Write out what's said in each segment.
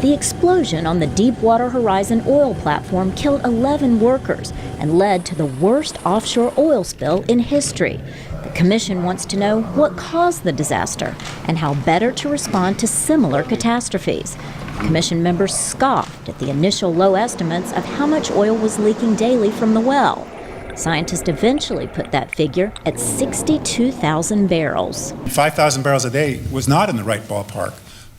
The explosion on the Deepwater Horizon oil platform killed 11 workers and led to the worst offshore oil spill in history. The commission wants to know what caused the disaster and how better to respond to similar catastrophes. Commission members scoffed at the initial low estimates of how much oil was leaking daily from the well. Scientists eventually put that figure at 62,000 barrels. 5,000 barrels a day was not in the right ballpark.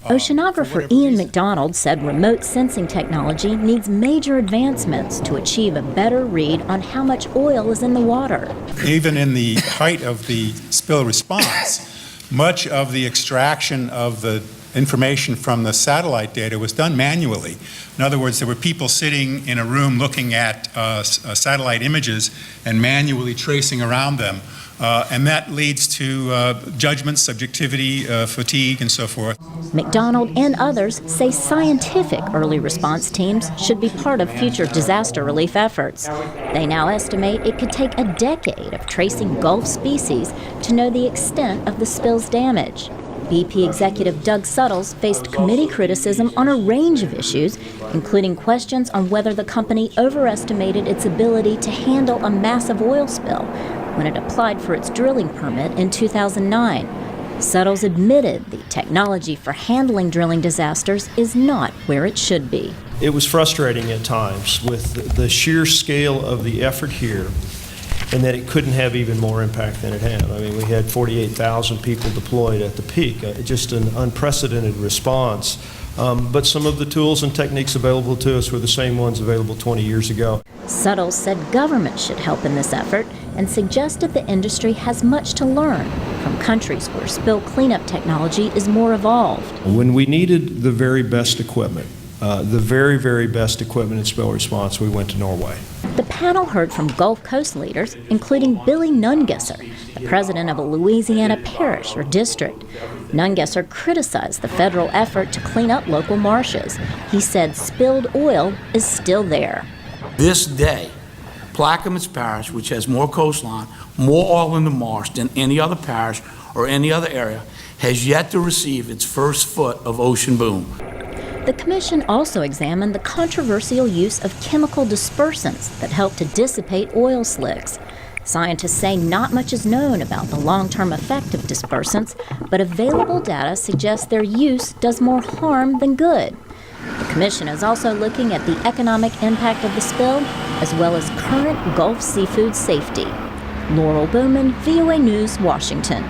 Oceanographer Ian McDonald said remote sensing technology needs major advancements to achieve a better read on how much oil is in the water. Even in the height of the spill response, much of the extraction of the information from the satellite data was done manually. In other words, there were people sitting in a room looking at satellite images and manually tracing around them. And that leads to judgment, subjectivity, fatigue, and so forth. McDonald and others say scientific early response teams should be part of future disaster relief efforts. They now estimate it could take a decade of tracing Gulf species to know the extent of the spill's damage. BP executive Doug Suttles faced committee criticism on a range of issues, including questions on whether the company overestimated its ability to handle a massive oil spill when it applied for its drilling permit in 2009. Suttles admitted the technology for handling drilling disasters is not where it should be. It was frustrating at times with the sheer scale of the effort here, and that it couldn't have even more impact than it had. I mean, we had 48,000 people deployed at the peak, just an unprecedented response. But some of the tools and techniques available to us were the same ones available 20 years ago. Suttles said government should help in this effort and suggested the industry has much to learn from countries where spill cleanup technology is more evolved. When we needed the very best equipment, very best equipment in spill response, we went to Norway. The panel heard from Gulf Coast leaders, including Billy Nungesser, the president of a Louisiana parish or district. Nungesser criticized the federal effort to clean up local marshes. He said spilled oil is still there. This day, Plaquemines Parish, which has more coastline, more oil in the marsh than any other parish or any other area, has yet to receive its first foot of ocean boom. The commission also examined the controversial use of chemical dispersants that help to dissipate oil slicks. Scientists say not much is known about the long-term effect of dispersants, but available data suggests their use does more harm than good. The commission is also looking at the economic impact of the spill, as well as current Gulf seafood safety. Laurel, Bowman, VOA News, Washington.